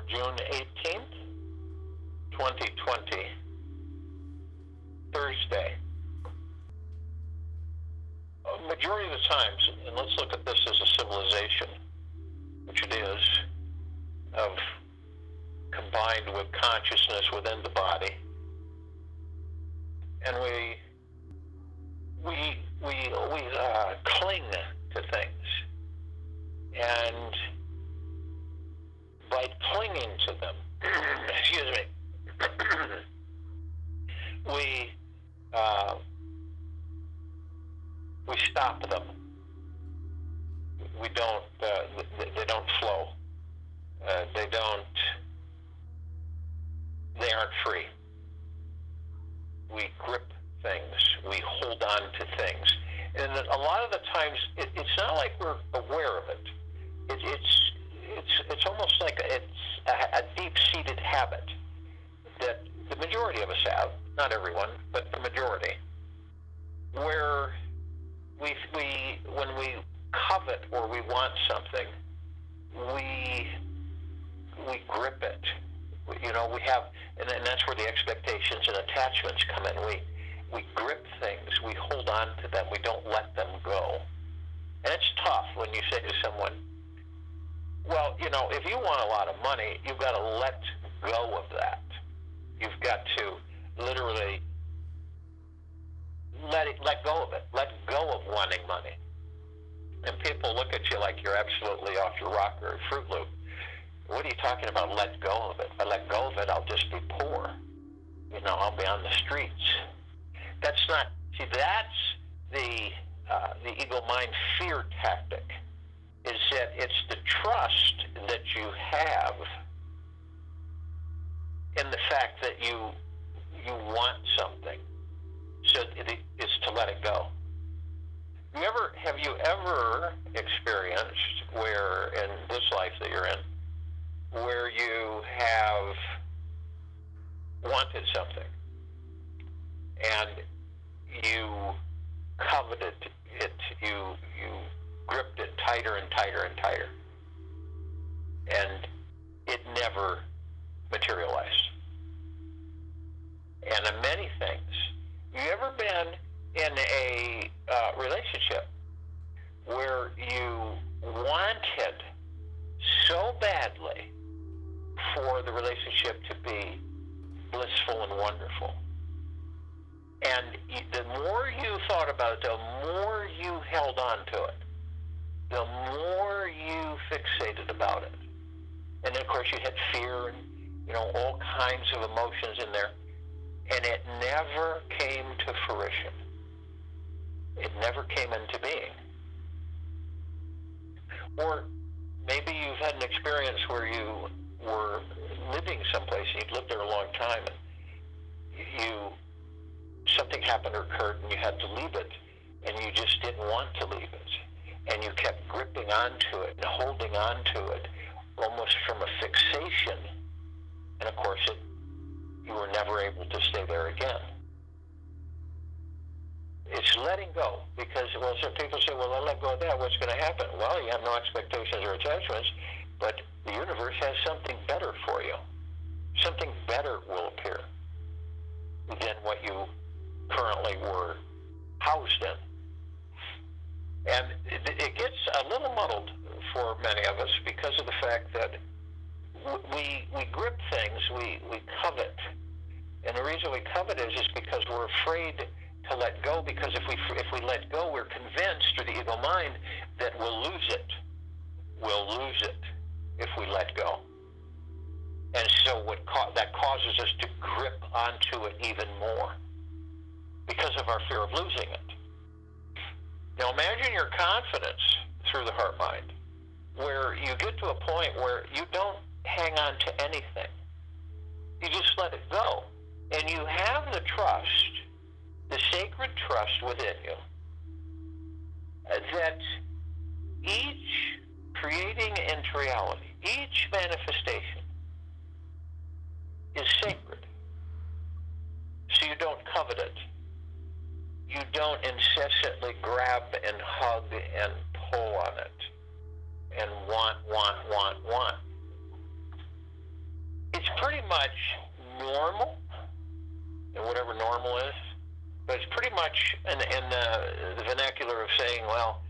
for June 18th, 2020, Thursday. Majority of the times, and let's look at this as a civilization, which it is, of combined with consciousness within the body, and we always cling to things, and by clinging to them, excuse me, we stop them. We don't. They don't flow. They aren't free. We grip things. We hold on to things, and a lot of the times it's not like we're aware of it. It's almost like it's a deep-seated habit that the majority of us have. Not everyone, but the majority, where when we covet or we want something, we grip it. We have, and that's where the expectations and attachments come in. We grip things, we hold on to them, we don't let them go. And it's tough when you say to someone, well, if you want a lot of money, you've got to let go of that. You've got to literally let go of it. Let go of wanting money. And people look at you like you're absolutely off your rocker or Fruit Loop. What are you talking about, let go of it? If I let go of it, I'll just be poor. I'll be on the streets. That's not, see, that's the ego mind fear tactic, is that it's the trust that you have in the fact that you want something. So it's to let it go. Have you ever experienced where, in this life that you're in, where you have wanted something and you coveted it, you gripped it tighter and tighter and tighter, and it never materialized? And in many things, you ever been in a relationship where you wanted so badly for the relationship to be blissful and wonderful, and the more you thought about it, the more you held on to it, the more you fixated about it, and then of course you had fear and all kinds of emotions in there, and it never came to fruition. It never came into being. Or maybe you've had an experience where you were living someplace, and you'd lived there a long time, and something happened or occurred, and you had to leave it, and you just didn't want to leave it, and you kept gripping onto it and holding onto it, almost from a fixation, and of course you were never able to stay there again. It's letting go, because, some people say, well, I let go of that, what's going to happen? Well, you have no expectations or attachments, but the universe has something better for you. Something better will appear than what you currently were housed in. And it gets a little muddled for many of us because of the fact that we grip things, we covet. And the reason we covet is because we're afraid to let go, because if we let go, we're convinced through the ego mind that we'll lose it. We'll lose it if we let go. And so that causes us to grip onto it even more because of our fear of losing it. Now imagine your confidence through the heart mind, where you get to a point where you don't hang on to anything. You just let it go. And you have the trust, the sacred trust within you, that each creating into reality, each manifestation is sacred. So you don't covet it. You don't incessantly grab and hug and pull on it and want. it's pretty much normal, and whatever normal is, but it's pretty much in the vernacular of saying, well,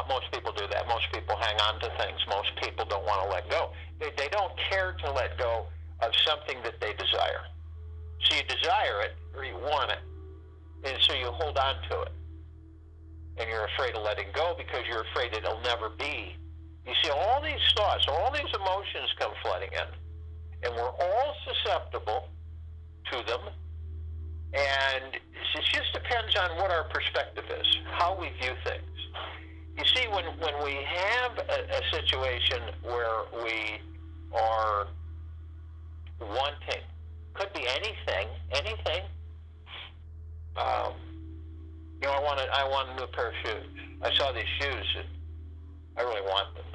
most people do that. Most people hang on to things. Most people don't want to let go. They don't care to let go of something that they desire. So you desire it, or you want it, and so you hold on to it. And you're afraid of letting go because you're afraid it'll never be. You see, all these thoughts, all these emotions come flooding in, and we're all susceptible to them, and it just depends on what our perspective is, how we view things. You see, when we have a situation where we are wanting, could be anything. I want a new pair of shoes. I saw these shoes, and I really want them.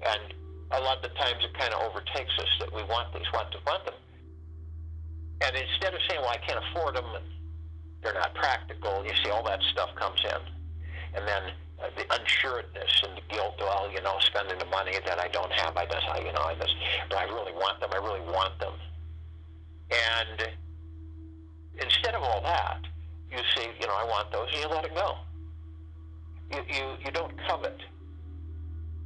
And a lot of the times it kind of overtakes us that we want these, want them. And instead of saying, well, I can't afford them, and they're not practical, you see, all that stuff comes in. And then the unsuredness and the guilt, well, spending the money that I don't have, but I really want them. And instead of all that, you see, I want those, and you let it go. You don't covet.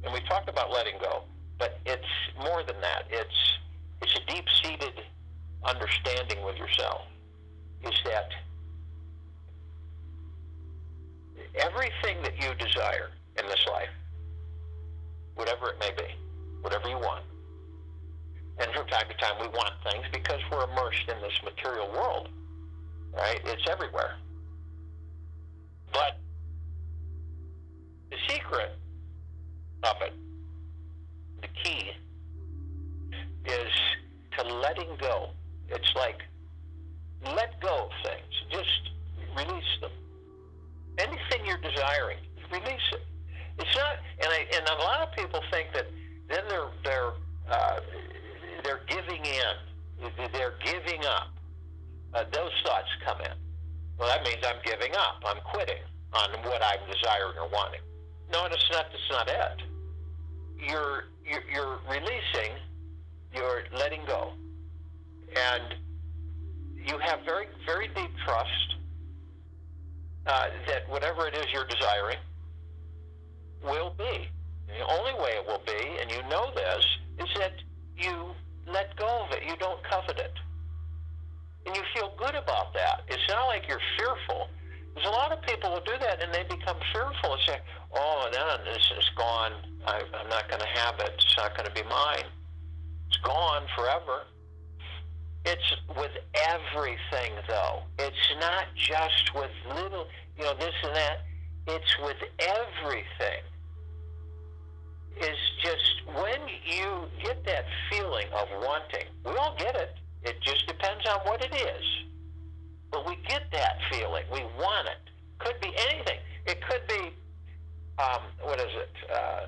And we talked about letting go, but it's more than that. It's a deep-seated understanding with yourself, is that everything that you desire in this life, whatever it may be, whatever you want, and from time to time we want things because we're immersed in this material world, right? It's everywhere. But the secret of it, the key, is to letting go. It's like, let go of things. Just release them. Anything you're desiring, release it. It's not, and a lot of people think that then they're giving in, they're giving up. Those thoughts come in. Well, that means I'm giving up. I'm quitting on what I'm desiring or wanting. No, it's not. That's not it. You're releasing. You're letting go, and you have very, very deep trust that whatever it is you're desiring will be. The only way it will be, and you know this, is that you let go of it. You don't covet it. And you feel good about that. It's not like you're fearful. There's a lot of people who do that, and they become fearful and say, oh, no, this is gone. I'm not going to have it. It's not going to be mine. It's gone forever. It's with everything, though. It's not just with little, this and that. It's with everything. It's just when you get that feeling of wanting, we all get it. It just depends on what it is. But we get that feeling. We want it. Could be anything. It could be, what is it?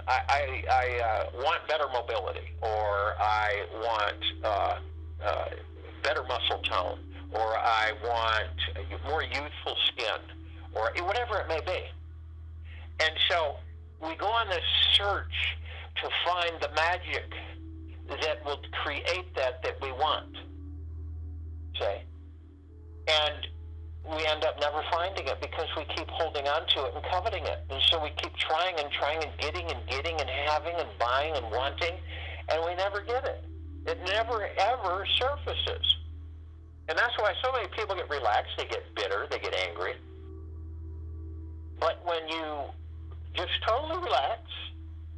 I want better mobility, or I want better muscle tone, or I want more youthful skin, or whatever it may be. And so we go on this search to find the magic that will create that we want, say. And we end up never finding it because we keep holding on to it and coveting it. And so we keep trying and getting and having and buying and wanting, and we never get it. It never, ever surfaces. And that's why so many people get relaxed, they get bitter, they get angry. But when you just totally relax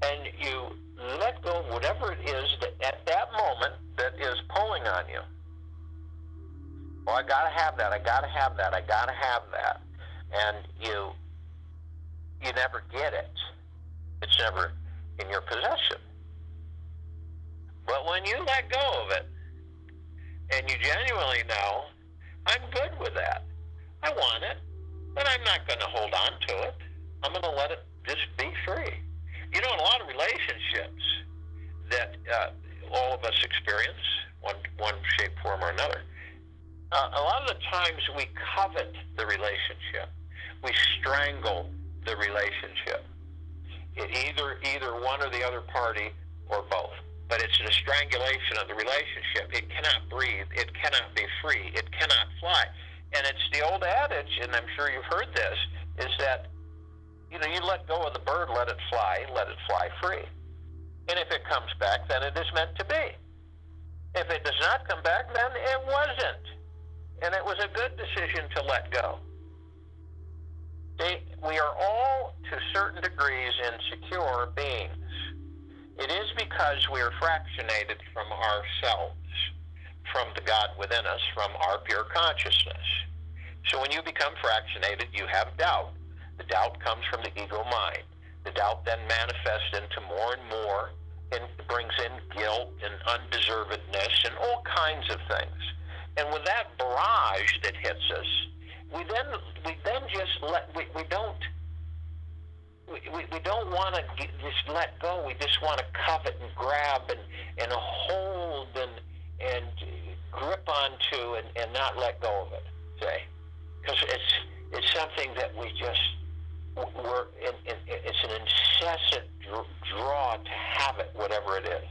and you let go of whatever it is that at that moment that is pulling on you, well, I gotta have that, I gotta have that, I gotta have that. And you never get it. It's never in your possession. But when you let go of it, and you genuinely know, I'm good with that. I want it, but I'm not going to hold on to it. I'm going to let it just be free. In a lot of relationships that all of us experience, one shape, form, or another, a lot of the times we covet the relationship. We strangle the relationship. Either one or the other party, or both. but it's a strangulation of the relationship. It cannot breathe. It cannot be free. It cannot fly. And it's the old adage, and I'm sure you've heard this, is that, you let go of the bird, let it fly free. And if it comes back, then it is meant to be. If it does not come back, then it wasn't. And it was a good decision to let go. See, we are all, to certain degrees, insecure beings. It is because we are fractionated from ourselves, from the God within us, from our pure consciousness. So when you become fractionated, you have doubt. The doubt comes from the ego mind. The doubt then manifests into more and more, and brings in guilt and undeservedness and all kinds of things. And with that barrage that hits us, we then just we don't want to just let go. We just want to covet and grab and hold and grip onto and not let go of it. See, because it's something that we just it's an incessant draw to have it, whatever it is.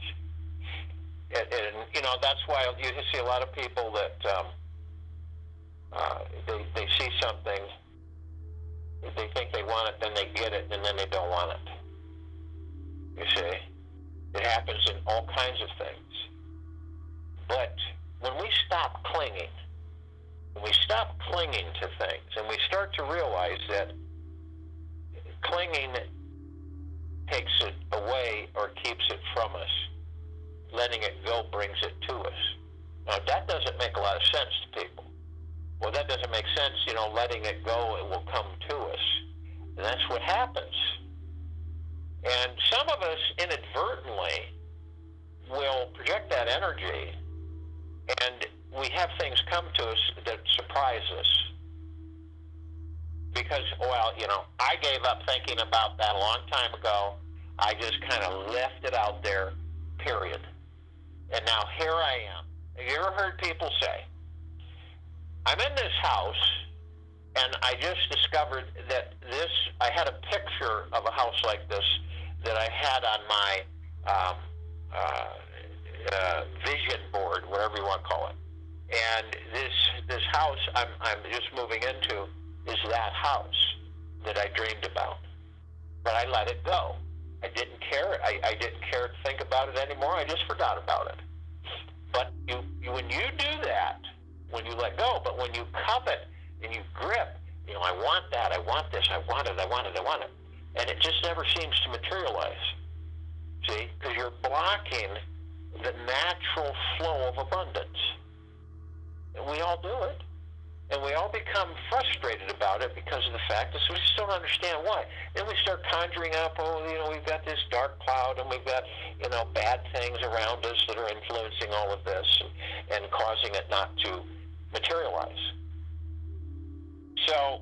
And that's why you see a lot of people that they see something, they think they want it, then they get it, and then they don't want it. You see, it happens in all kinds of things. But when we stop clinging, to things, and we start to realize that clinging takes it away or keeps it from us, letting it go brings it to us. Now, that doesn't make a lot of sense to people. Well, that doesn't make sense, letting it go, it will come to us. And that's what happens. And some of us inadvertently will project that energy, and we have things come to us that surprise us. Because, I gave up thinking about that a long time ago. I just kind of left it out there, period. And now here I am. Have you ever heard people say, I'm in this house, and I just discovered that I had a picture of a house like this that I had on my vision board, whatever you want to call it. And this house I'm just moving into is that house that I dreamed about. But I let it go. I didn't care. I didn't care to think about it anymore. I just forgot about it. But when you do that, when you let go, but when you covet and you grip, I want that, I want this, I want it, and it just never seems to materialize. See? Because you're blocking the natural flow of abundance. And we all do it. And we all become frustrated about it because of the fact that we just don't understand why. Then we start conjuring up, we've got this dark cloud, and we've got, bad things around us that are influencing all of this and causing it not to materialize. So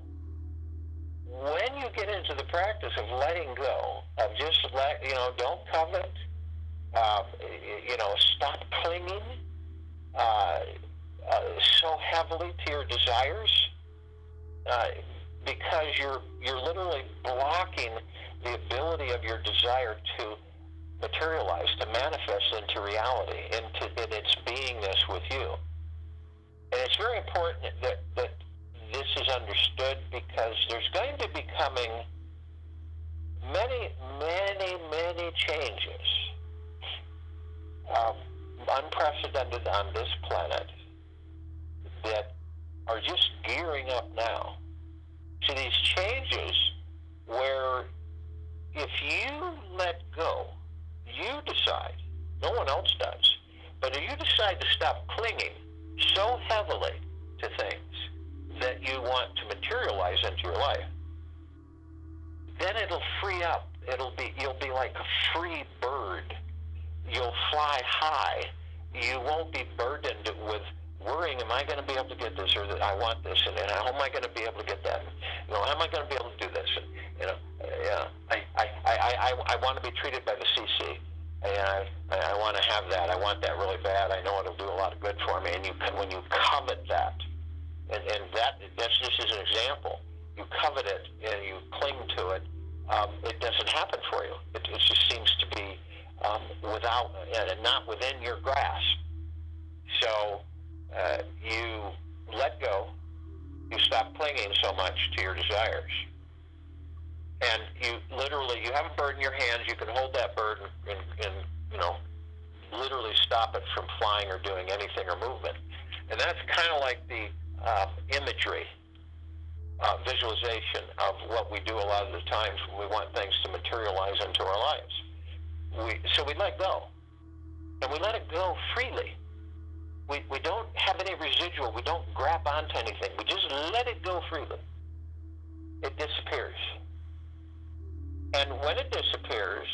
when you get into the practice of letting go, of just don't covet, stop clinging so heavily to your desires, because you're literally blocking the ability of your desire to materialize, to manifest into reality, in its beingness with you. And it's very important that this is understood, because there's going to be coming many, many, many changes, unprecedented on this planet, that are just gearing up now. See, these changes where if you let go, you decide, no one else does, but if you decide to stop clinging so heavily to things that you want to materialize into your life, then it'll free up. You'll be like a free bird. You'll fly high. You won't be burdened with worrying, am I going to be able to get this, or that I want this, and how am I going to be able to get that? How am I going to be able to do this? And, I want to be treated by the CC, and I want to have that. I want that really bad. I know it'll do a lot of good for me. And when you covet that, and that's just as an example, you covet it and you cling to it, it doesn't happen for you. It just seems to be without not within your grasp. So you let go. You stop clinging so much to your desires. And you have a bird in your hands. You can hold that bird and literally stop it from flying or doing anything or movement. And that's kind of like the imagery, visualization of what we do a lot of the times when we want things to materialize into our lives. So we let go. And we let it go freely. We don't have any residual. We don't grab onto anything. We just let it go freely. It disappears. And when it disappears,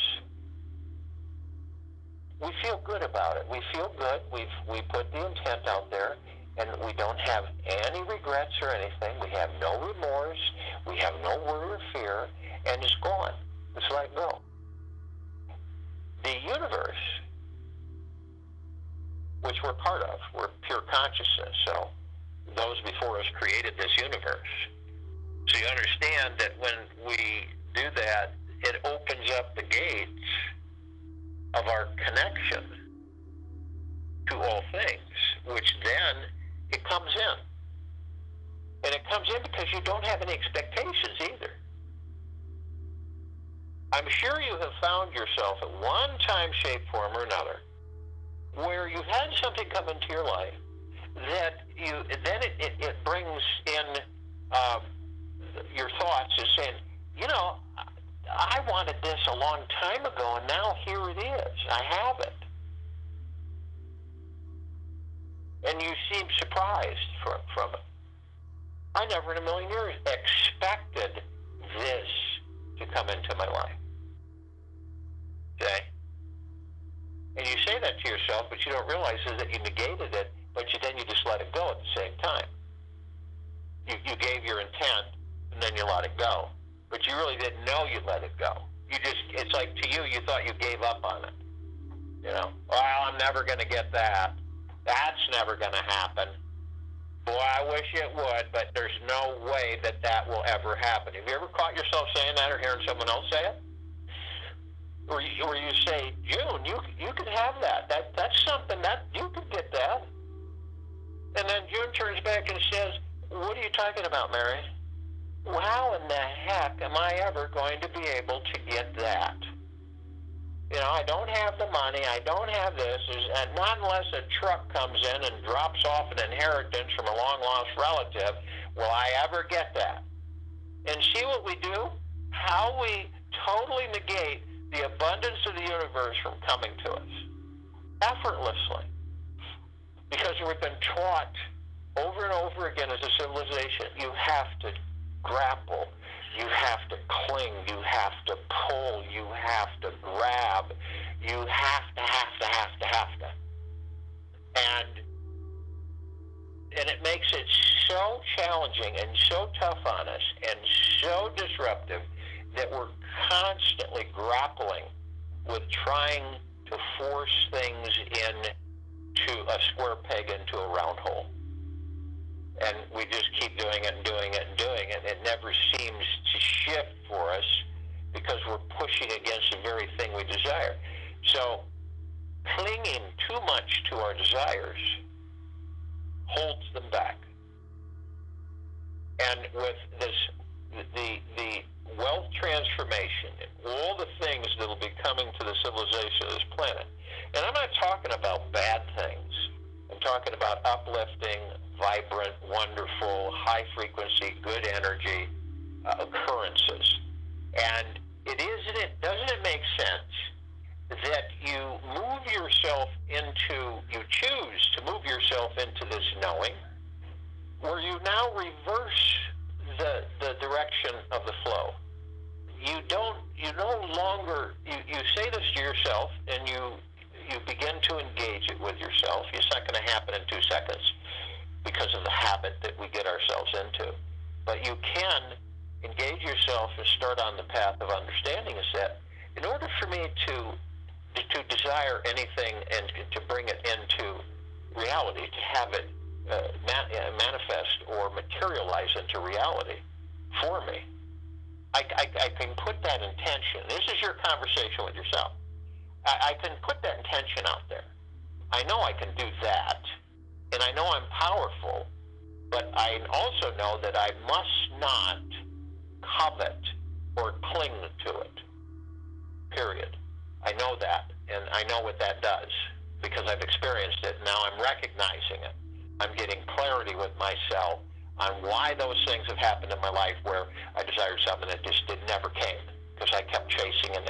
we feel good about it. We feel good. We put the intent out there, and we don't have any regrets or anything. We have no remorse. We have no worry or fear, and it's gone. It's let go. The universe, which we're part of, we're pure consciousness. So those before us created this universe. So you understand that when we do that, it opens up the gates of our connection to all things, which then it comes in. And it comes in because you don't have any expectations either. I'm sure you have found yourself at one time, shape, form, or another, where you've had something come into your life that it brings in your thoughts as saying, I wanted this a long time ago, and now here it is. I have it. And you seem surprised from it. I never in a million years expected this to come into my life. Okay? And you say that to yourself, but you don't realize is that you negated it, but then you just let it go at the same time. You gave your intent, and then you let it go. But you really didn't know you let it go. It's like to you, you thought you gave up on it. Well, I'm never going to get that. That's never going to happen. Boy, I wish it would, but there's no way that will ever happen. Have you ever caught yourself saying that or hearing someone else say it? Or you say, June, you can have that. That's something that you could get that. And then June turns back and says, what are you talking about, Mary? How in the heck am I ever going to be able to get that? I don't have the money. I don't have this. And not unless a truck comes in and drops off an inheritance from a long-lost relative will I ever get that. And see what we do? How we totally negate the abundance of the universe from coming to us. Effortlessly. Because we've been taught over and over again as a civilization, you have to grapple, you have to cling, you have to pull, you have to grab, you have to. And it makes it so challenging and so tough on us and so disruptive that we're constantly grappling with trying to force things into a square peg into a round hole. And we just keep doing it and doing it and doing it. It never seems to shift for us because we're pushing against the very thing we desire. So clinging too much to our desires holds them back. And with the wealth transformation and all the things that will be coming to the civilization of this planet, and I'm not talking about bad things. I'm talking about uplifting, vibrant, wonderful, high frequency, good energy occurrences. And doesn't it make sense that you choose to move yourself into this knowing, where you now reverse the direction of the flow. You no longer say this to yourself, and you begin to engage it with yourself. It's not going to happen in 2 seconds because of the habit that we get ourselves into. But you can engage yourself and start on the path of understanding is that in order for me to desire anything and to bring it into reality, to have it manifest or materialize into reality for me, I can put that intention. This is your conversation with yourself. I can put that intention out there. I know I can do that, and I know I'm powerful, but I also know that I must not covet or cling to it, period. I know that, and I know what that does because I've experienced it. Now I'm recognizing it. I'm getting clarity with myself on why those things have happened in my life where I desired something that just never came because I kept chasing and,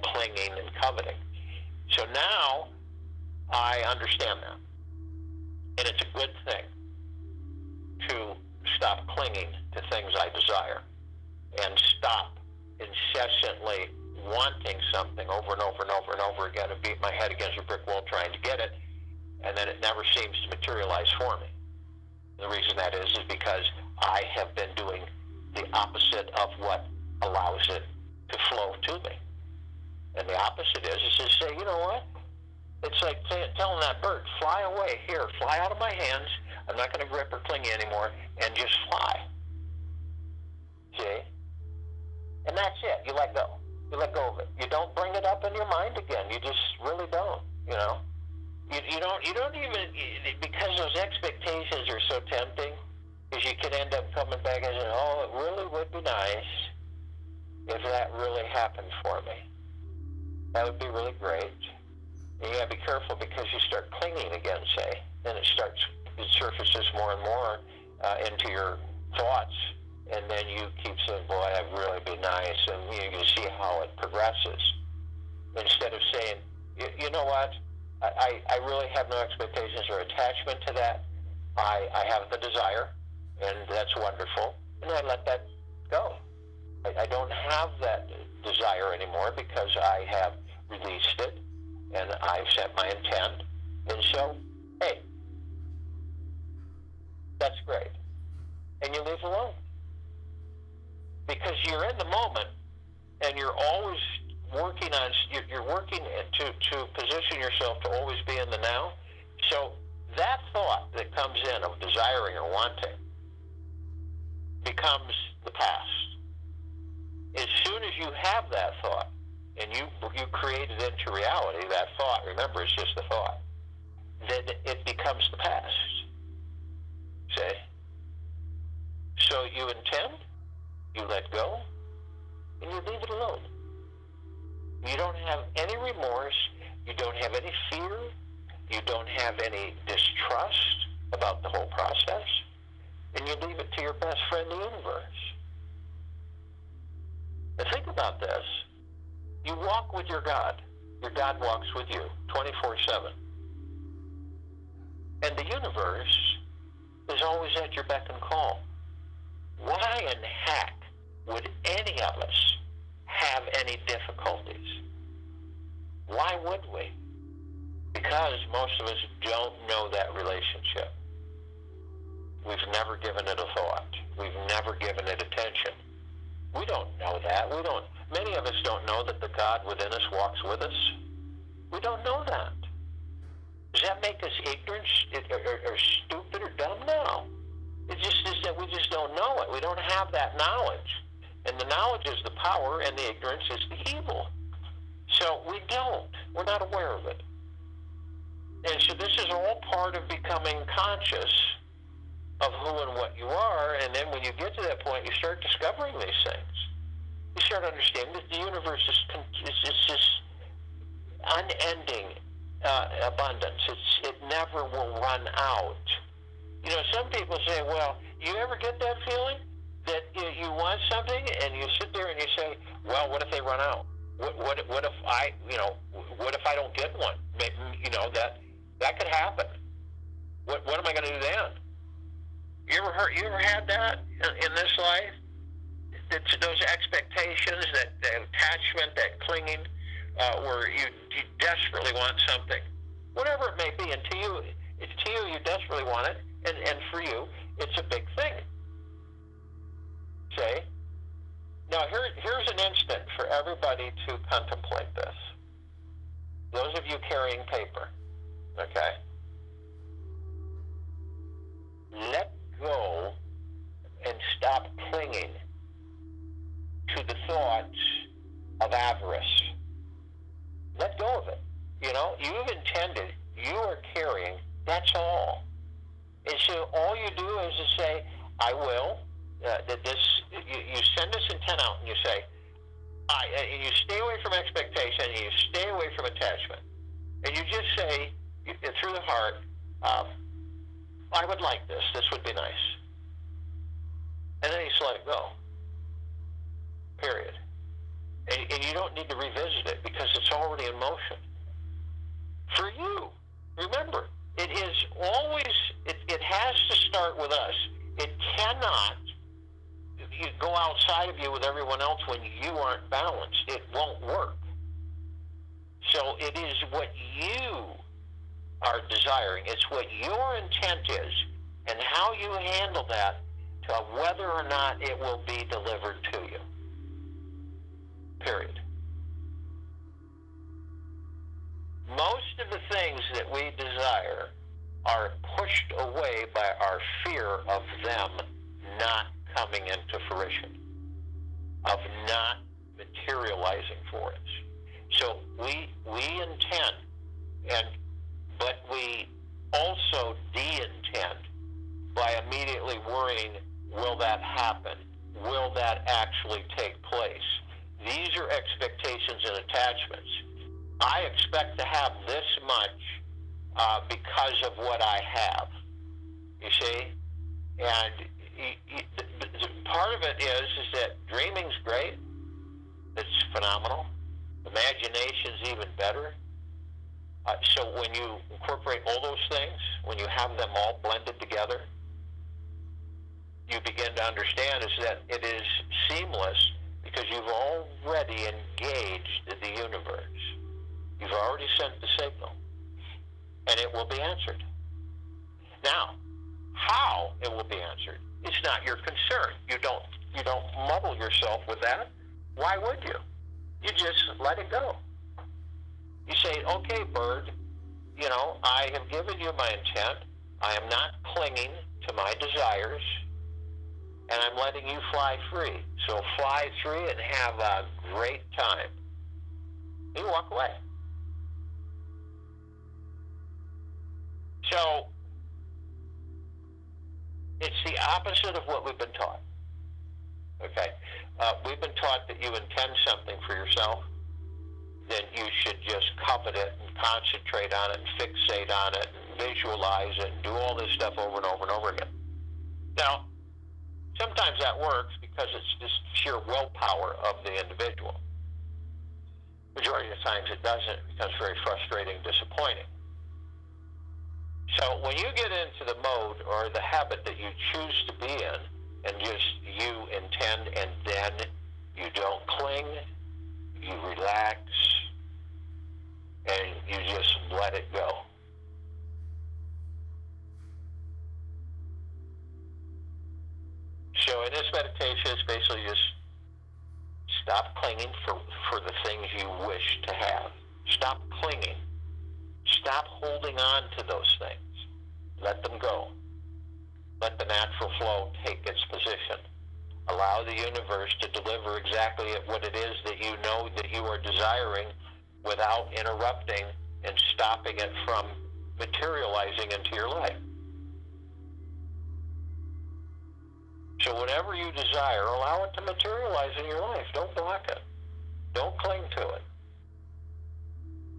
clinging and coveting. So now I understand that. And it's a good thing to stop clinging to things I desire and stop incessantly wanting something over and over and over and over again and beat my head against a brick wall trying to get it, and then it never seems to materialize for me. The reason that is because I have been doing the opposite of what allows it to flow to me. And the opposite is to say, you know what? It's like telling that bird, fly away, here, fly out of my hands. I'm not going to grip or cling you anymore, and just fly. See? And that's it. You let go. You let go of it. You don't bring it up in your mind again. You just really don't, You don't even, because those expectations are so tempting, is you could end up coming back and saying, oh, it really would be nice if that really happened for me. That would be really great. And you got to be careful because you start clinging again, say, and it surfaces more and more into your thoughts, and then you keep saying, boy, that'd really be nice, and you can see how it progresses. Instead of saying, you know what, I really have no expectations or attachment to that. I have the desire, and that's wonderful, and I let that go. I don't have that desire anymore because I have released it, and I've set my intent, and so, hey, that's great. And you leave alone. Because you're in the moment, and you're always working on, you're working to position yourself to always be in the now. So that thought that comes in of desiring or wanting becomes the past. As soon as you have that thought, and you create it into reality, that thought, remember, it's just a thought, then it becomes the past. See? So you intend, you let go, and you leave it alone. You don't have any remorse, you don't have any fear, you don't have any distrust about the whole process, and you leave it to your best friend, the universe. Now think about this. You walk with your God. Your God walks with you 24/7. And the universe is always at your beck and call. Why in heck would any of us have any difficulties? Why would we? Because most of us don't know that relationship. We've never given it a thought. We've never given it attention. We don't know that. Many of us don't know that the God within us walks with us. We don't know that. Does that make us ignorant or stupid or dumb? No. It just is that we just don't know it. We don't have that knowledge. And the knowledge is the power, and the ignorance is the evil. So we don't. We're not aware of it. And so this is all part of becoming conscious of who and what you are, and then when you get to that point, you start discovering these things. You start understanding that the universe is this unending abundance. It never will run out. Some people say, well, you ever get that feeling that you want something, and you sit there and you say, well, what if they run out? What if I don't get one? That could happen. What am I going to do then? You ever had that in this life? Those expectations, that attachment, that clinging, where you desperately want something, whatever it may be, and to you you desperately want it, and for you, it's a big thing. See? Now here's an instant for everybody to contemplate this. Those of you carrying paper, okay? Let go and stop clinging to the thoughts of avarice. Let go of it. you've intended, you are carrying, that's all. And so all you do is to say, I will. You send this intent out and you say, and you stay away from expectation and you stay away from attachment. And you just say, through the heart, I would like this. This would be nice. And then you just let it go. Period. And you don't need to revisit it because it's already in motion. For you, remember, it is always, it has to start with us. It cannot go outside of you with everyone else when you aren't balanced. It won't work. So it is what you are desiring. It's what your intent is and how you handle that to whether or not it will be delivered to you. Period. Most of the things that we desire are pushed away by our fear of them not coming into fruition, of not materializing for us. So we intend, but we also de-intend by immediately worrying, will that happen? Will that actually take place? These are expectations and attachments. I expect to have this much because of what I have, you see? And part of it is that dreaming's great. It's phenomenal. Imagination's even better. So when you incorporate all those things, when you have them all blended together, you begin to understand is that it is seamless because you've already engaged the universe. You've already sent the signal, and it will be answered. Now, how it will be answered is not your concern. You don't muddle yourself with that. Why would you? You just let it go. You say, okay, bird, I have given you my intent. I am not clinging to my desires, and I'm letting you fly free. So fly free and have a great time. You walk away. So it's the opposite of what we've been taught. Okay? We've been taught that you intend something for yourself, then you should just covet it and concentrate on it and fixate on it and visualize it and do all this stuff over and over and over again. Now, sometimes that works because it's just sheer willpower of the individual. Majority of the times it doesn't. It becomes very frustrating, disappointing. So when you get into the mode or the habit that you choose to be in, and just you intend and then you don't cling, you relax, and you just let it go. So in this meditation, it's basically just stop clinging for the things you wish to have. Stop clinging. Stop holding on to those things. Let them go. Let the natural flow take its position. Allow the universe to deliver exactly what it is that you know that you are desiring without interrupting and stopping it from materializing into your life. So whatever you desire, allow it to materialize in your life. Don't block it. Don't cling to it.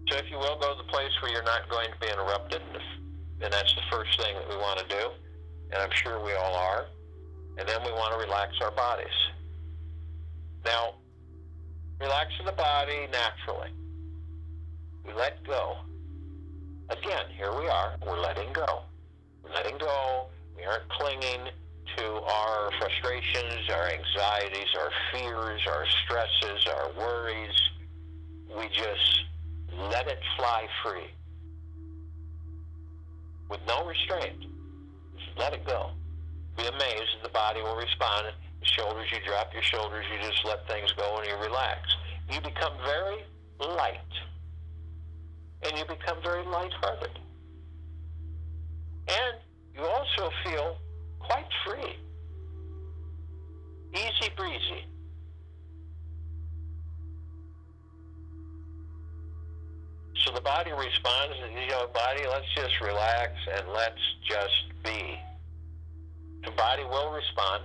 So if you will, go to the place where you're not going to be interrupted, and that's the first thing that we want to do, and I'm sure we all are. And then we want to relax our bodies. Now, relaxing the body naturally. We let go. Again, here we are. We're letting go. We're letting go. We aren't clinging to our frustrations, our anxieties, our fears, our stresses, our worries. We just let it fly free with no restraint. Just let it go. Be amazed that the body will respond. The shoulders, you drop your shoulders, you just let things go and you relax. You become very light. And you become very lighthearted. And you also feel quite free. Easy breezy. So the body responds, body, let's just relax and let's just be. The body will respond.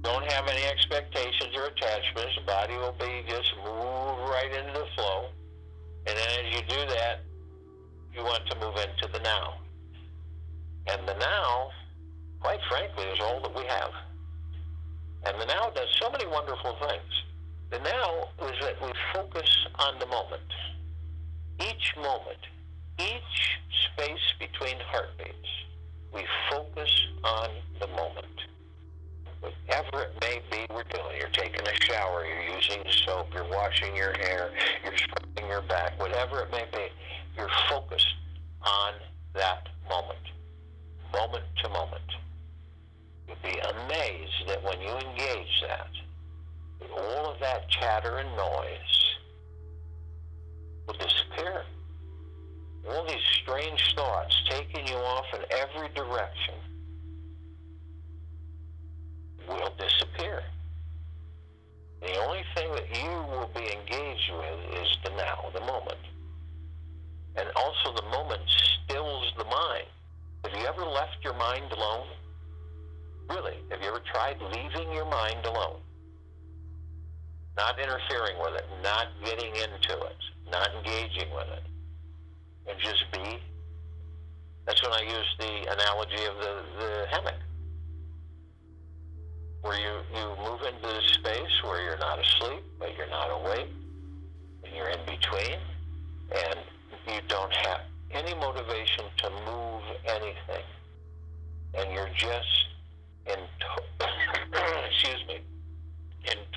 Don't have any expectations or attachments. The body will be just move right into the flow. And then as you do that, you want to move into the now. And the now, quite frankly, is all that we have. And the now does so many wonderful things. The now is that we focus on the moment. Each moment, each space between heartbeats, we focus on the moment. Whatever it may be we're doing, you're taking a shower, you're using soap, you're washing your hair, you're scrubbing your back, whatever it may be, you're focused on that moment, moment to moment. You'll be amazed that when you engage that, all of that chatter and noise will disappear. All these strange thoughts taking you off in every direction will disappear. The only thing that you will be engaged with is the now, the moment. And also the moment stills the mind. Have you ever left your mind alone? Really? Have you ever tried leaving your mind alone? Not interfering with it, not getting into it, not engaging with it, and just be? That's when I use the analogy of the hammock, where you move into this space where you're not asleep, but you're not awake, and you're in between, and you don't have any motivation to move anything, and you're just in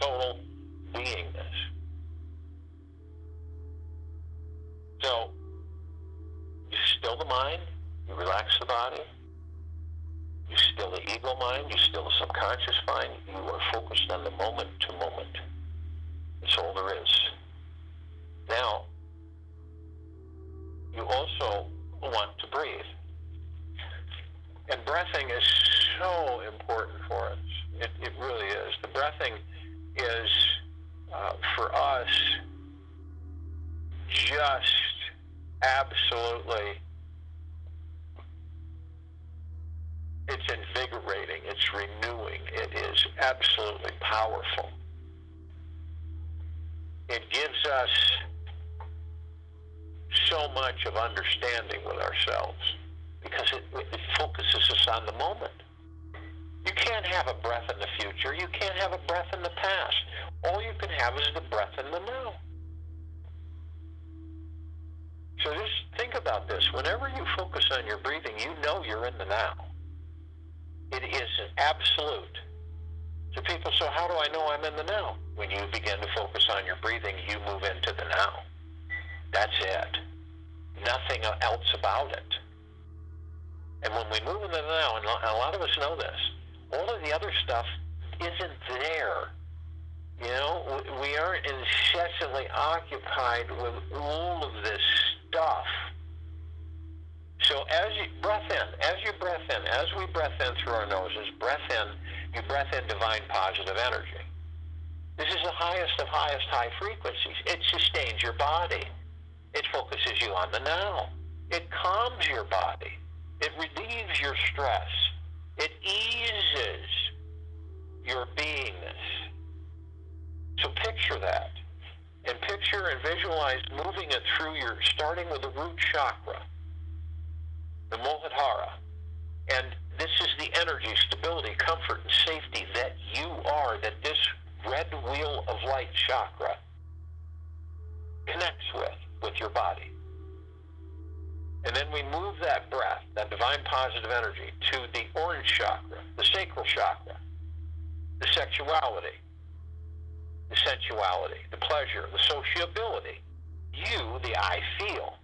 total beingness. So you still the mind, you relax the body, you still the ego mind, you still the subconscious mind, you are focused on the moment to moment. That's all there is. Now, you also want to breathe. And breathing is so important for us. It really is. The breathing is, for us, just absolutely, it's invigorating, it's renewing, it is absolutely powerful. It gives us so much of understanding with ourselves because it focuses us on the moment. You can't have a breath in the future. You can't have a breath in the past. All you can have is the breath in the now. So just think about this. Whenever you focus on your breathing, you know you're in the now. It is an absolute. So people, so how do I know I'm in the now? When you begin to focus on your breathing, you move into the now. That's it. Nothing else about it. And when we move into the now, and a lot of us know this, all of the other stuff isn't there. You know, we aren't incessantly occupied with all of this stuff. So as you breath in, as we breath in through our noses, you breath in divine positive energy. This is the highest of highest high frequencies. It sustains your body. It focuses you on the now. It calms your body. It relieves your stress. It eases your beingness. So picture that. And picture and visualize moving it through starting with the root chakra, the Muladhara. And this is the energy, stability, comfort, and safety that you are, that this red wheel of light chakra connects with your body. And then we move that breath, that divine positive energy, to the orange chakra, the sacral chakra, the sexuality, the sensuality, the pleasure, the sociability, you, the I feel.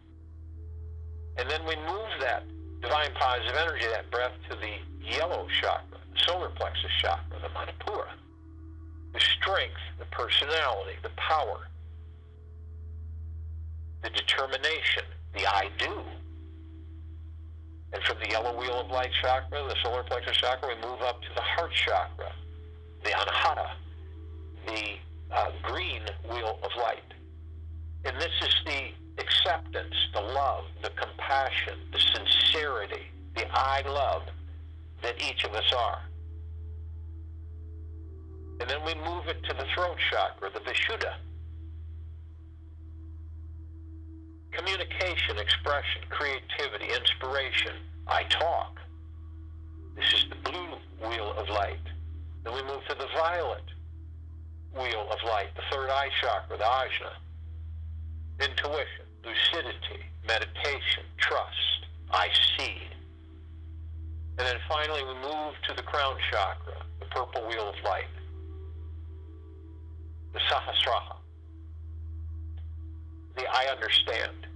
And then we move that divine positive energy, that breath, to the yellow chakra, the solar plexus chakra, the Manipura, the strength, the personality, the power, the determination, the I do. And from the yellow wheel of light chakra, the solar plexus chakra, we move up to the heart chakra, the Anahata, the green wheel of light. And this is the acceptance, the love, the compassion, the sincerity, the I love that each of us are. And then we move it to the throat chakra, the Vishuddha. Communication, expression, creativity, inspiration. I talk. This is the blue wheel of light. Then we move to the violet wheel of light, the third eye chakra, the Ajna. Intuition, lucidity, meditation, trust, I see. And then finally we move to the crown chakra, the purple wheel of light, the Sahasrara, the I understand,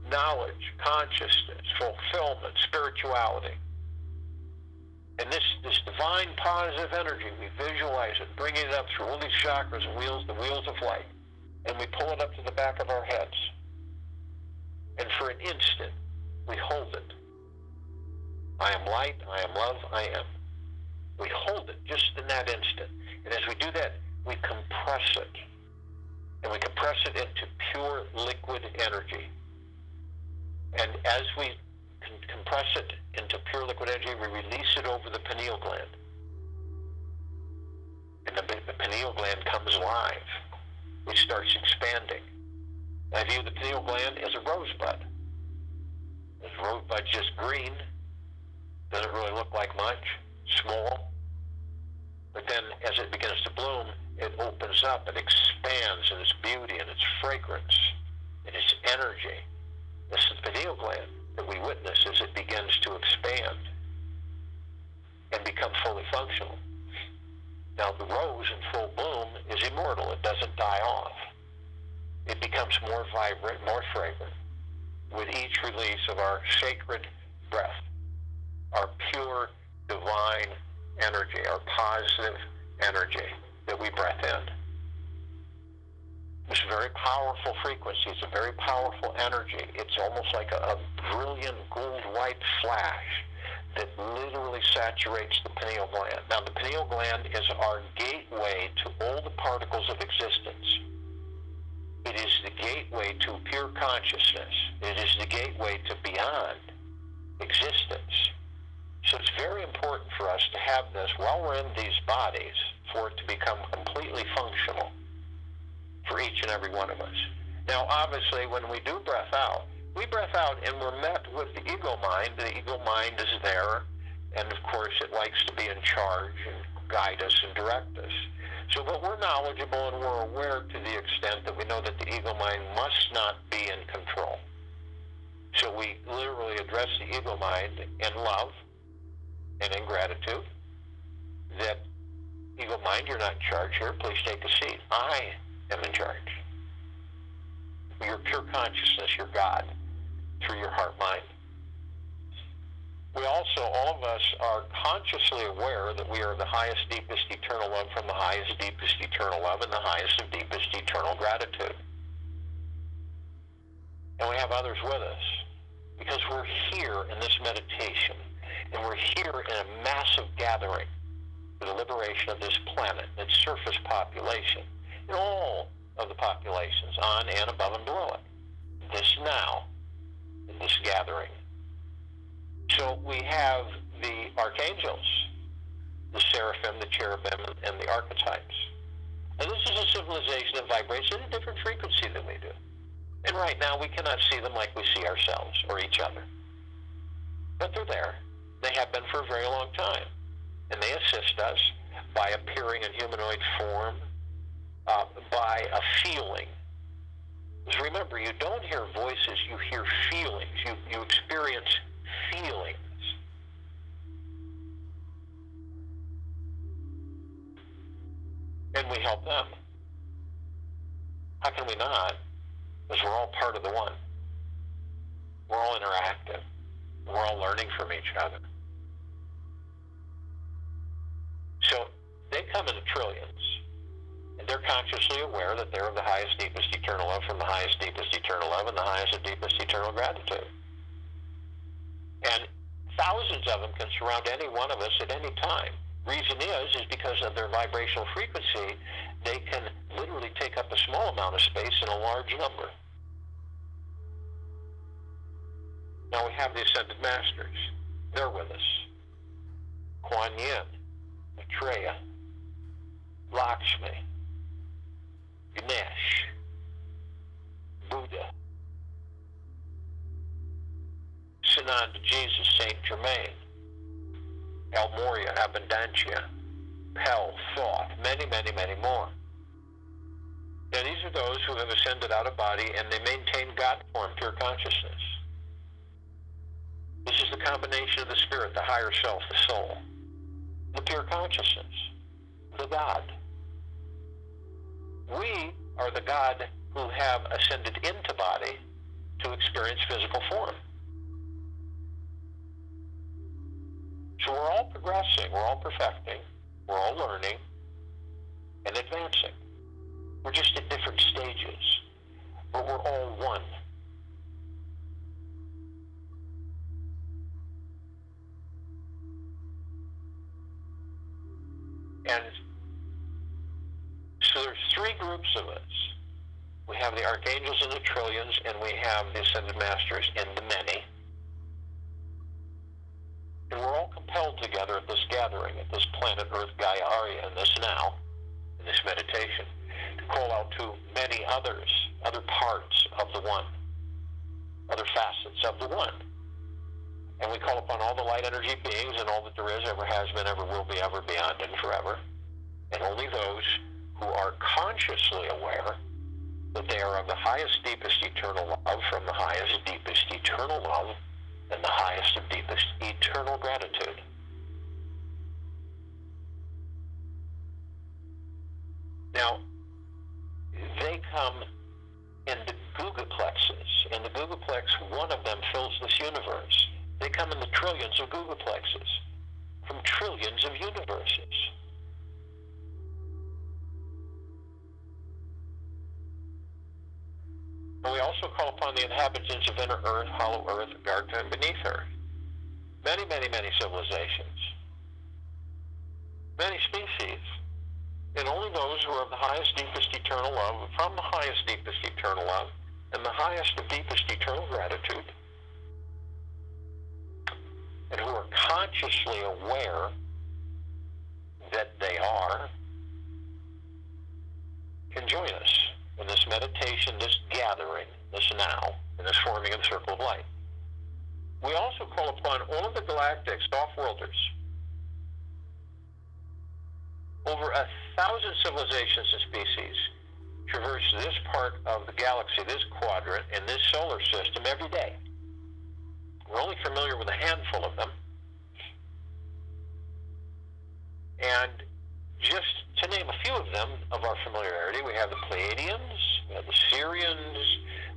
knowledge, consciousness, fulfillment, spirituality. And this divine positive energy, we visualize it, bringing it up through all these chakras and wheels, the wheels of light, and we pull it up to the back of our heads. And for an instant, we hold it. I am light, I am love, I am. We hold it just in that instant. And as we do that, we compress it. And we compress it into pure liquid energy. And as we compress it into pure liquid energy, we release it over the pineal gland. And the pineal gland comes alive. It starts expanding. I view the pineal gland as a rosebud. This rosebud's just green. Doesn't really look like much. Small. But then as it begins to bloom, it opens up and expands in its beauty and its fragrance and its energy. This is the pineal gland that we witness as it begins to expand and become fully functional. Now the rose in full bloom is immortal. It doesn't die off. It becomes more vibrant, more fragrant with each release of our sacred breath, our pure divine energy, our positive energy that we breath in. It's a very powerful frequency. It's a very powerful energy. It's almost like a brilliant gold-white flash that literally saturates the pineal gland. Now, the pineal gland is our gateway to all the particles of existence. It is the gateway to pure consciousness. It is the gateway to beyond existence. So it's very important for us to have this while we're in these bodies for it to become completely functional for each and every one of us. Now, obviously, when we do breath out, we breath out and we're met with the ego mind. The ego mind is there, and of course, it likes to be in charge and guide us and direct us. So, but we're knowledgeable and we're aware to the extent that we know that the ego mind must not be in control. So we literally address the ego mind in love and in gratitude that, ego mind, you're not in charge here. Please take a seat. I am in charge. Your pure consciousness, your God, through your heart mind. We also, all of us, are consciously aware that we are the highest, deepest, eternal love from the highest, deepest, eternal love and the highest and deepest, eternal gratitude. And we have others with us because we're here in this meditation and we're here in a massive gathering for the liberation of this planet and its surface population and all of the populations on and above and below it. This now, in this gathering. So we have the archangels, the seraphim, the cherubim, and the archetypes. And this is a civilization that vibrates at a different frequency than we do. And right now we cannot see them like we see ourselves or each other. But they're there. They have been for a very long time. And they assist us by appearing in humanoid form, by a feeling. Because remember, you don't hear voices, you hear feelings. You experience feelings. And we help them. How can we not? Because we're all part of the one. We're all interactive. We're all learning from each other. So they come in the trillions. And they're consciously aware that they're of the highest, deepest, eternal love from the highest, deepest, eternal love and the highest and deepest, eternal gratitude. And thousands of them can surround any one of us at any time. Reason is because of their vibrational frequency, they can literally take up a small amount of space in a large number. Now we have the Ascended Masters. They're with us. Kuan Yin, Maitreya, Lakshmi, Ganesh, Buddha, Sananda Jesus, Saint Germain, El Morya, Abundantia, Pel, Thoth, many, many, many more. Now these are those who have ascended out of body and they maintain God form, pure consciousness. This is the combination of the spirit, the higher self, the soul, the pure consciousness, the God. We are the God who have ascended into body to experience physical form. So we're all progressing, we're all perfecting, we're all learning and advancing. We're just at different stages, but we're all one. And so there's three groups of us. We have the archangels in the trillions, and we have the ascended masters in the many. And we're all compelled together at this gathering, at this planet Earth Gaia Arya, in this now, in this meditation, to call out to many others, other parts of the one, other facets of the one. And we call upon all the light energy beings and all that there is, ever has been, ever will be, ever, beyond, and forever. And only those who are consciously aware that they are of the highest, deepest, eternal love, from the highest, deepest, eternal love, and the highest and deepest, eternal gratitude. Now, they come in the Gugaplexes. In the Gugaplex, one of them fills this universe. They come in the trillions of Gugaplexes, from trillions of universes. And we also call upon the inhabitants of inner Earth, hollow Earth, Garta, and beneath Earth. Many, many, many civilizations. Many species. And only those who are of the highest, deepest, eternal love, from the highest, deepest, eternal love, and the highest and deepest, eternal gratitude, and who are consciously aware that they are, can join us in this meditation, this gathering, this now, in this forming of the circle of light. We also call upon all of the galactic off-worlders. Over 1,000 civilizations and species traverse this part of the galaxy, this quadrant, and this solar system every day. We're only familiar with a handful of them. And just to name a few of them of our familiarity, we have the Pleiadians, we have the Sirians,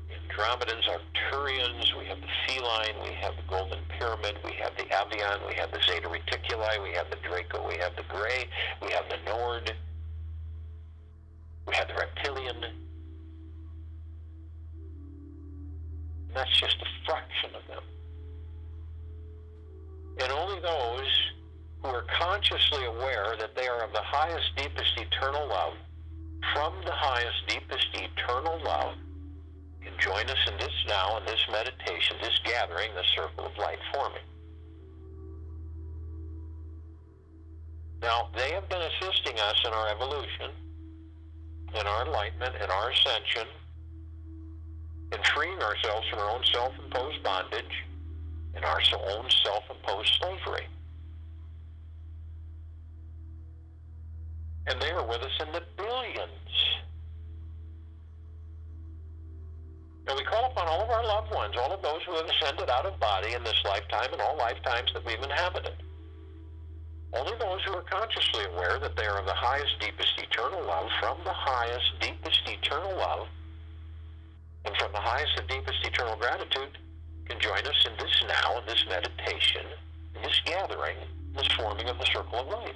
the Andromedans, Arcturians, we have the Feline, we have the Golden Pyramid, we have the Avian, we have the Zeta Reticuli, we have the Draco, we have the Gray, we have the Nord, we have the Reptilian. And that's just a fraction of them. And only those who are consciously aware that they are of the highest, deepest, eternal love, from the highest, deepest, eternal love, can join us in this now, in this meditation, this gathering, this circle of light forming. Now, they have been assisting us in our evolution, in our enlightenment, in our ascension, in freeing ourselves from our own self-imposed bondage, in our own self-imposed slavery. And they are with us in the billions. And we call upon all of our loved ones, all of those who have ascended out of body in this lifetime and all lifetimes that we've inhabited. Only those who are consciously aware that they are of the highest, deepest, eternal love, from the highest, deepest, eternal love, and from the highest and deepest, eternal gratitude, can join us in this now, in this meditation, in this gathering, this forming of the circle of light.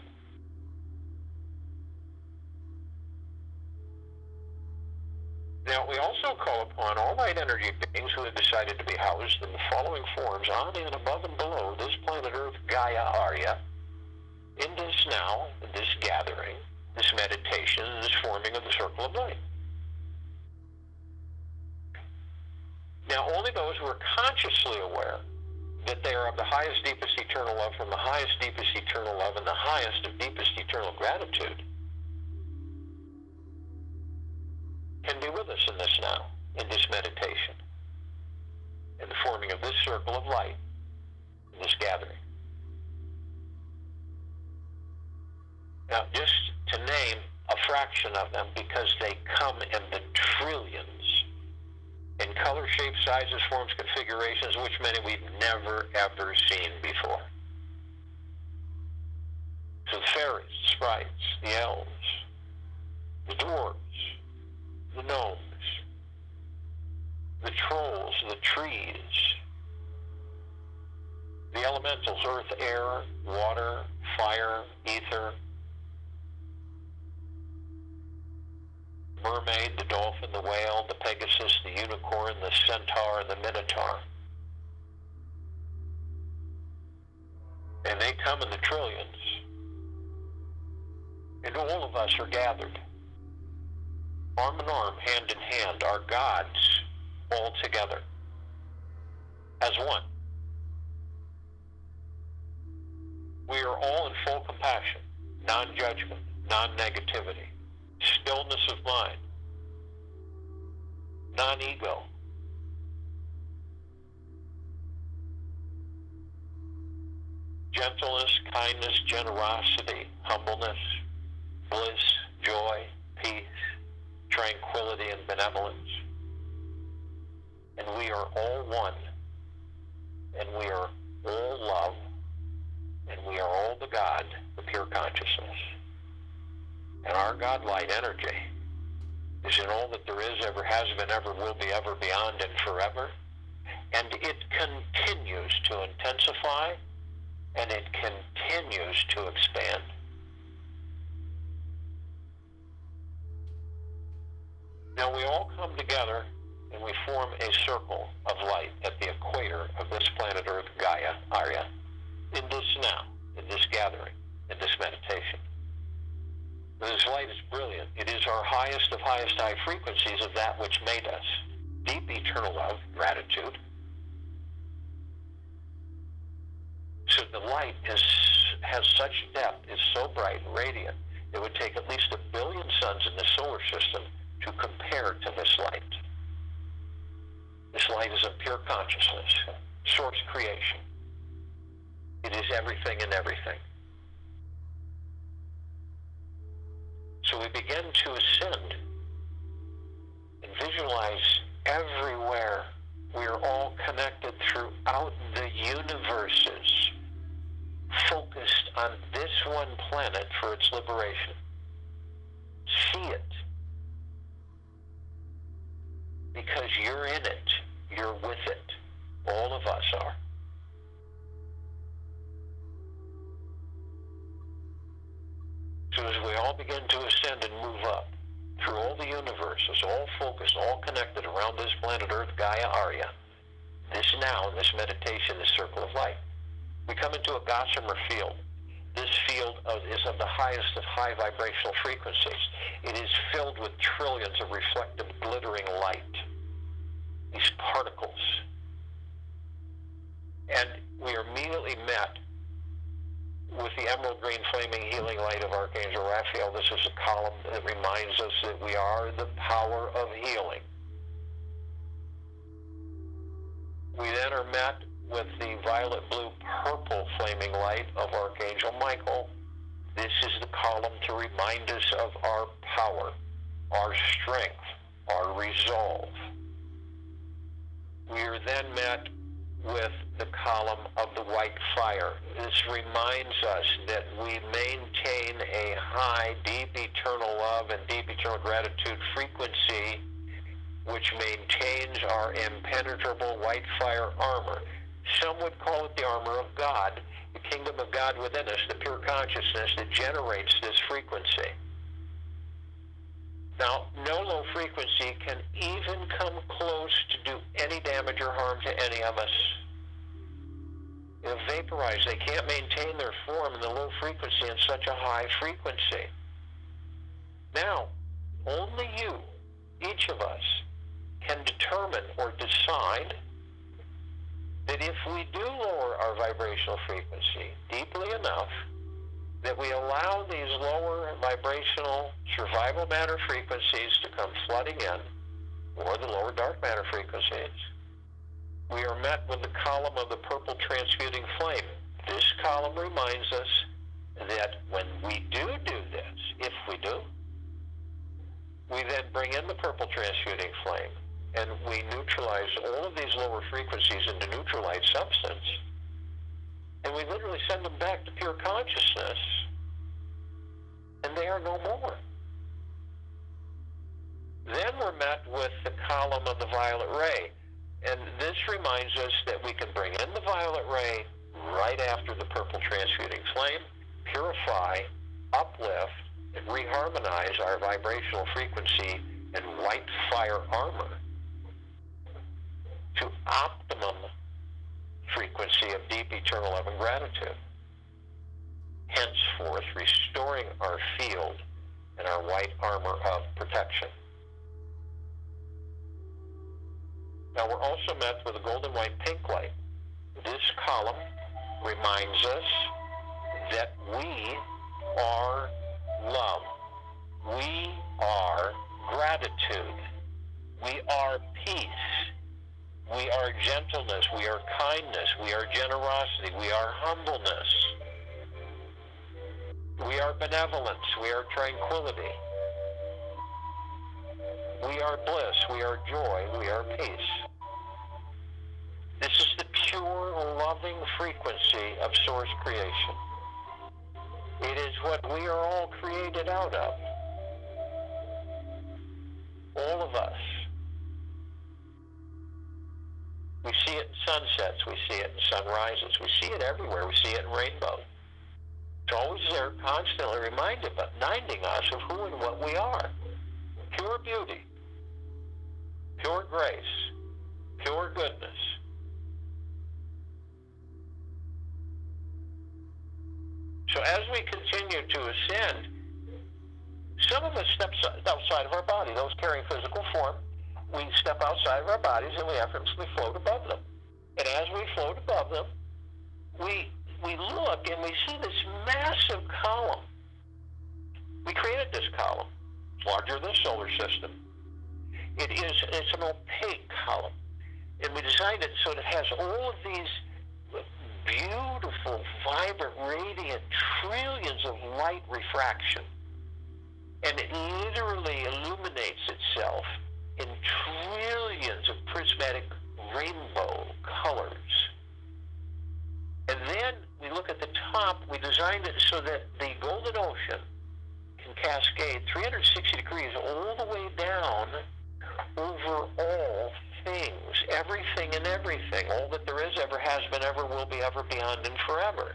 Now, we also call upon all light energy beings who have decided to be housed in the following forms on and above and below this planet Earth Gaia Arya, in this now, in this gathering, this meditation, this forming of the circle of light. Now, only those who are consciously aware that they are of the highest, deepest eternal love from the highest, deepest eternal love and the highest of deepest eternal gratitude can be with us in this now, in this meditation, in the forming of this circle of light, in this gathering. Now, just to name a fraction of them, because they come in the trillions, in color, shape, sizes, forms, configurations, which many we've never, ever seen before. So the fairies, the sprites, the elves, the dwarves, the gnomes, the trolls, the trees, the elementals, earth, air, water, fire, ether, mermaid, the dolphin, the whale, the pegasus, the unicorn, the centaur, and the minotaur. And they come in the trillions. And all of us are gathered, arm in arm, hand in hand, our gods all together as one. We are all in full compassion, non-judgment, non-negativity, stillness of mind, non-ego. Gentleness, kindness, generosity, humbleness, bliss, joy, peace, tranquility, and benevolence. And we are all one, and we are all love, and we are all the God, the pure consciousness. And our God light energy is in all that there is, ever has been, ever will be, ever beyond, and forever. And it continues to intensify, and it continues to expand. Now we all come together and we form a circle of light at the equator of this planet Earth, Gaia, Arya, in this now, in this gathering, in this meditation. This light is brilliant. It is our highest of highest high frequencies of that which made us. Deep eternal love, gratitude. So the light has such depth, is so bright and radiant, it would take at least 1 billion suns in the solar system to compare to this light. This light is a pure consciousness, source creation. It is everything and everything. So we begin to ascend and visualize everywhere. We are all connected throughout the universes, focused on this one planet for its liberation. See it. Because you're in it. You're with it. All of us are. So as we all begin to ascend and move up through all the universes, all focused, all connected around this planet Earth, Gaia, Arya, this now, this meditation, this circle of light, we come into a gossamer field. This field is of the highest of high vibrational frequencies. It is filled with trillions of reflective, glittering light, these particles. And we are immediately met with the emerald green flaming healing light of Archangel Raphael. This is a column that reminds us that we are the power of healing. We then are met with the violet, blue, purple flaming light of Archangel Michael. This is the column to remind us of our power, our strength, our resolve. We are then met with the column of the white fire. This reminds us that we maintain a high, deep eternal love and deep eternal gratitude frequency, which maintains our impenetrable white fire armor. Some would call it the armor of God, the kingdom of God within us, the pure consciousness that generates this frequency. Now, no low frequency can even come close to do any damage or harm to any of us. They'll vaporize. They can't maintain their form in the low frequency in such a high frequency. Now, only you, each of us, can determine or decide that if we do lower our vibrational frequency deeply enough, that we allow these lower vibrational survival matter frequencies to come flooding in, or the lower dark matter frequencies, we are met with the column of the purple transmuting flame. This column reminds us that when we do this, if we do, we then bring in the purple transmuting flame, and we neutralize all of these lower frequencies into neutralized substance, and we literally send them back to pure consciousness, and they are no more. Then we're met with the column of the violet ray, and this reminds us that we can bring in the violet ray right after the purple transmuting flame, purify, uplift, and reharmonize our vibrational frequency and white fire armor to optimum frequency of deep eternal love and gratitude, henceforth restoring our field and our white armor of protection. Now we're also met with a golden white pink light. This column reminds us that we are love. We are gratitude. We are peace. We are gentleness. We are kindness. We are generosity. We are humbleness. We are benevolence. We are tranquility. We are bliss. We are joy. We are peace. This is the pure, loving frequency of source creation. It is what we are all created out of. All of us. We see it in sunsets. We see it in sunrises. We see it everywhere. We see it in rainbows. It's always there, constantly reminding us of who and what we are. Pure beauty, pure grace, pure goodness. So as we continue to ascend, some of us step outside of our body, those carrying physical form. We step outside of our bodies and we effortlessly float above them. And as we float above them, we look and we see this massive column. We created this column. It's larger than the solar system. It's an opaque column. And we designed it so that it has all of these beautiful, vibrant, radiant trillions of light refraction. And it literally illuminates itself in trillions of prismatic rainbow colors. And then we look at the top, we designed it so that the golden ocean can cascade 360 degrees all the way down over all things, everything and everything, all that there is, ever has been, ever will be, ever, beyond, and forever.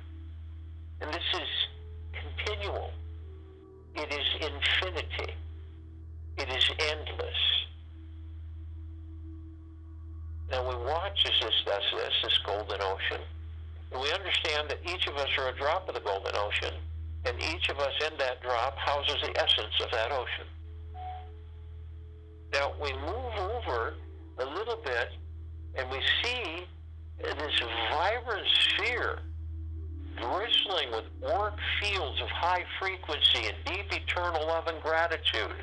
And this is continual. It is infinity. It is endless. Now we watch as this does this golden ocean. And we understand that each of us are a drop of the golden ocean, and each of us in that drop houses the essence of that ocean. Now we move over a little bit, and we see this vibrant sphere bristling with auric fields of high frequency and deep eternal love and gratitude.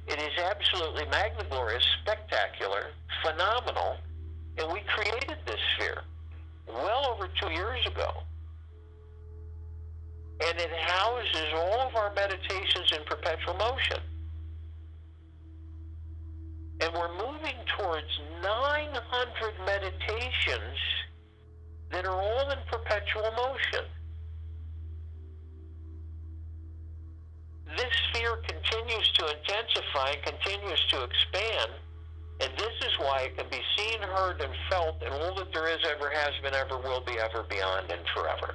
It is absolutely magniglorious, spectacular, phenomenal, and we created this sphere well over 2 years ago. And it houses all of our meditations in perpetual motion. And we're moving towards 900 meditations that are all in perpetual motion. This sphere continues to intensify and continues to expand, and this is why it can be seen, heard, and felt in all that there is, ever has been, ever will be, ever, beyond, and forever.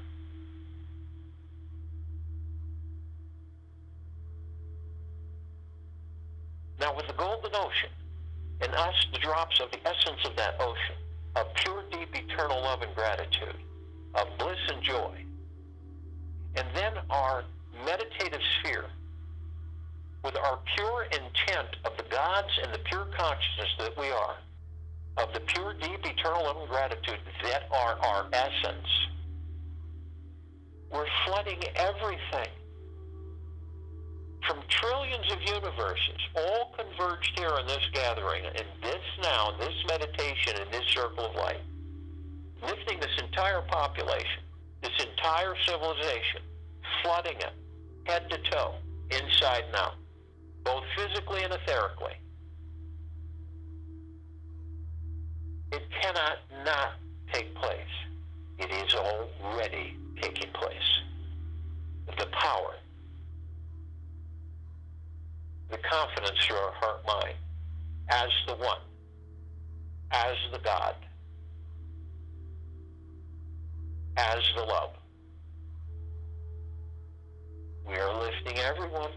Now with the golden ocean, and us, the drops of the essence of that ocean, of pure, deep, eternal love and gratitude, of bliss and joy, and then our meditative sphere, with our pure intent of the God gods and the pure consciousness that we are, of the pure, deep, eternal love and gratitude that are our essence, we're flooding everything. From trillions of universes, all converged here in this gathering, in this now, in this meditation, in this circle of light, lifting this entire population, this entire civilization, flooding it, head to toe, inside and out, both physically and etherically. It cannot not take place. It is already taking place. The power, the confidence through our heart-mind, as the one, as the God, as the love. We are lifting everyone,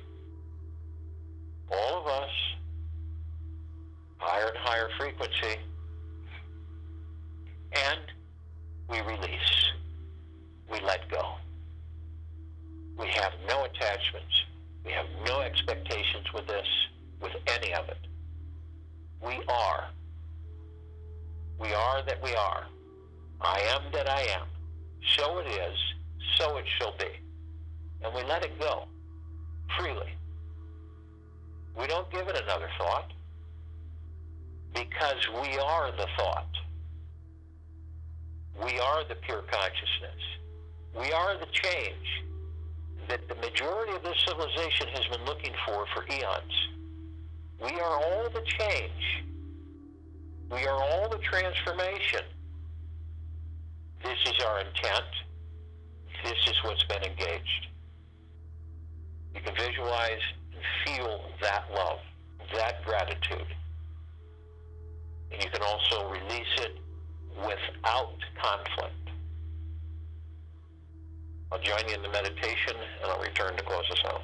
all of us, higher and higher frequency, and we release. We let go. We have no attachments. We have no expectations with this, with any of it. We are. We are that we are. I am that I am. So it is, so it shall be. And we let it go freely. We don't give it another thought, because we are the thought. We are the pure consciousness. We are the change that the majority of this civilization has been looking for eons. We are all the change. We are all the transformation. This is our intent. This is what's been engaged. You can visualize and feel that love, that gratitude. And you can also release it without conflict. I'll join you in the meditation, and I'll return to close us out.